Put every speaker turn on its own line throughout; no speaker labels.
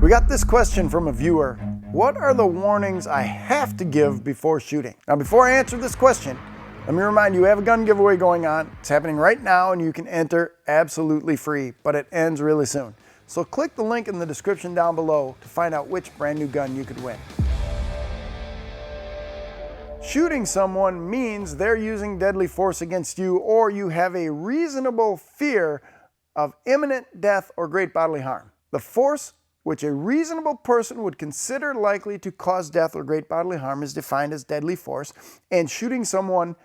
We got this question from a viewer. What are the warnings I have to give before shooting? Now, before I answer this question, let me remind you, we have a gun giveaway going on. It's happening right now and you can enter absolutely free, but it ends really soon. So click the link in the description down below to find out which brand new gun you could win. Shooting someone means they're using deadly force against you, or you have a reasonable fear of imminent death or great bodily harm. The force which a reasonable person would consider likely to cause death or great bodily harm is defined as deadly force, and shooting someone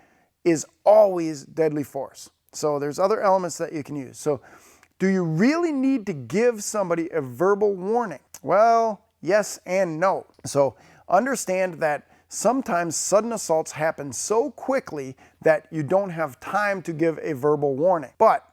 is always deadly force. So there's other elements that you can use. So do you really need to give somebody a verbal warning? Well, yes and no. So understand that sometimes sudden assaults happen so quickly that you don't have time to give a verbal warning. But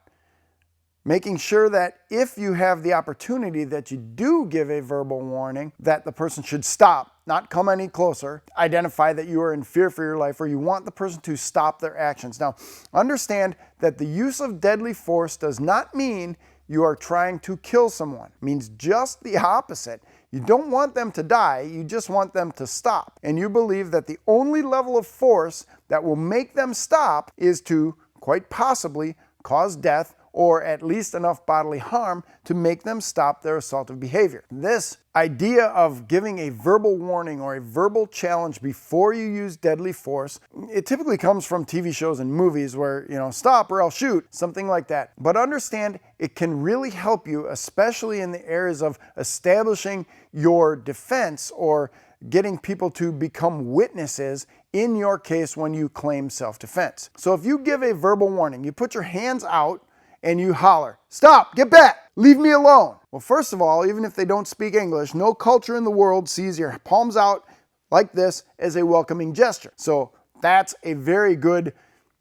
making sure that if you have the opportunity that you do give a verbal warning, that the person should stop, not come any closer, identify that you are in fear for your life or you want the person to stop their actions. Now, understand that the use of deadly force does not mean you are trying to kill someone. It means just the opposite. You don't want them to die, you just want them to stop. And you believe that the only level of force that will make them stop is to, quite possibly, cause death or at least enough bodily harm to make them stop their assaultive behavior. This idea of giving a verbal warning or a verbal challenge before you use deadly force, it typically comes from TV shows and movies where, stop or I'll shoot, something like that. But understand, it can really help you, especially in the areas of establishing your defense or getting people to become witnesses in your case when you claim self-defense. So if you give a verbal warning, you put your hands out and you holler, "Stop, get back, leave me alone." Well, first of all, even if they don't speak English, no culture in the world sees your palms out like this as a welcoming gesture. So that's a very good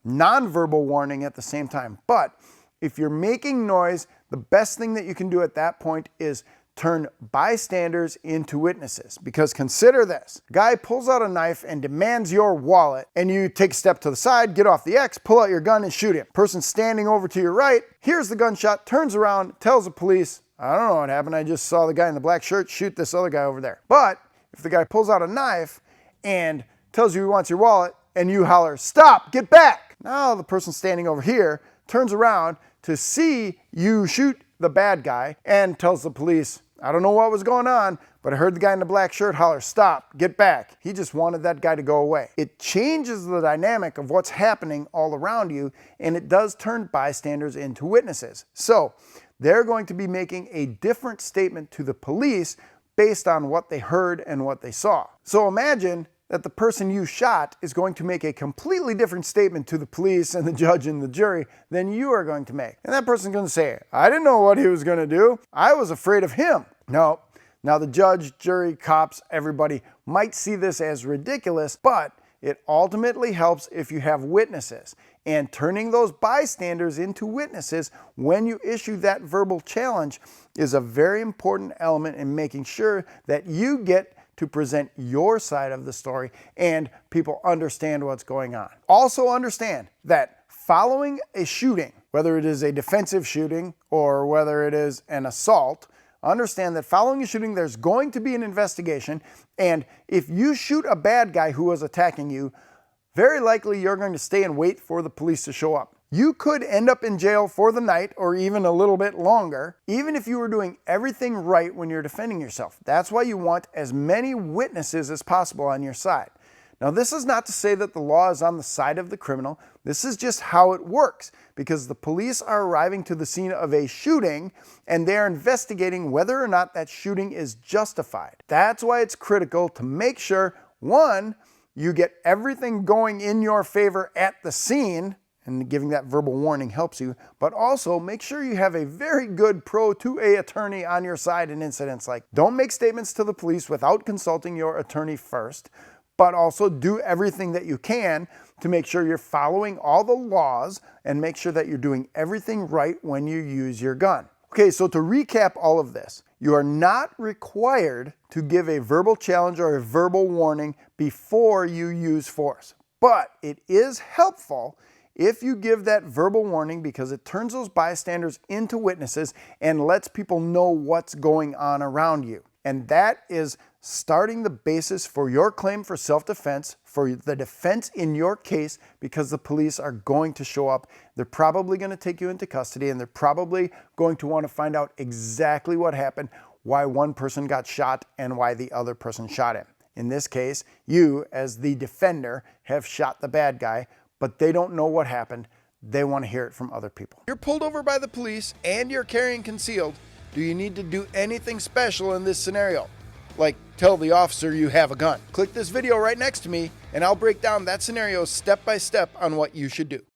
nonverbal warning at the same time. But if you're making noise, the best thing that you can do at that point is turn bystanders into witnesses. Because consider this, a guy pulls out a knife and demands your wallet, and you take a step to the side, get off the X, pull out your gun and shoot him. Person standing over to your right hears the gunshot, turns around, tells the police, "I don't know what happened, I just saw the guy in the black shirt shoot this other guy over there." But if the guy pulls out a knife and tells you he wants your wallet and you holler, "Stop, get back," now the person standing over here turns around to see you shoot the bad guy and tells the police, "I don't know what was going on, but I heard the guy in the black shirt holler, 'Stop, get back.' He just wanted that guy to go away." It changes the dynamic of what's happening all around you, and it does turn bystanders into witnesses. So they're going to be making a different statement to the police based on what they heard and what they saw. So imagine that the person you shot is going to make a completely different statement to the police and the judge and the jury than you are going to make. And that person's going to say, "I didn't know what he was going to do. I was afraid of him." No. Now the judge, jury, cops, everybody might see this as ridiculous, but it ultimately helps if you have witnesses. And turning those bystanders into witnesses when you issue that verbal challenge is a very important element in making sure that you get to present your side of the story and people understand what's going on. Also understand that following a shooting, whether it is a defensive shooting or whether it is an assault, understand that following a shooting there's going to be an investigation, and if you shoot a bad guy who was attacking you, very likely you're going to stay and wait for the police to show up. You could end up in jail for the night or even a little bit longer, even if you were doing everything right when you're defending yourself. That's why you want as many witnesses as possible on your side. Now, this is not to say that the law is on the side of the criminal. This is just how it works, because the police are arriving to the scene of a shooting and they're investigating whether or not that shooting is justified. That's why it's critical to make sure, one, you get everything going in your favor at the scene, and giving that verbal warning helps you, but also make sure you have a very good pro 2A attorney on your side in incidents like, don't make statements to the police without consulting your attorney first, but also do everything that you can to make sure you're following all the laws and make sure that you're doing everything right when you use your gun. Okay, so to recap all of this, you are not required to give a verbal challenge or a verbal warning before you use force, but it is helpful if you give that verbal warning because it turns those bystanders into witnesses and lets people know what's going on around you. And that is starting the basis for your claim for self-defense, for the defense in your case, because the police are going to show up. They're probably going to take you into custody, and they're probably going to want to find out exactly what happened, why one person got shot and why the other person shot him. In this case, you, as the defender, have shot the bad guy, but they don't know what happened. They want to hear it from other people. You're pulled over by the police and you're carrying concealed. Do you need to do anything special in this scenario? Like tell the officer you have a gun. Click this video right next to me and I'll break down that scenario step by step on what you should do.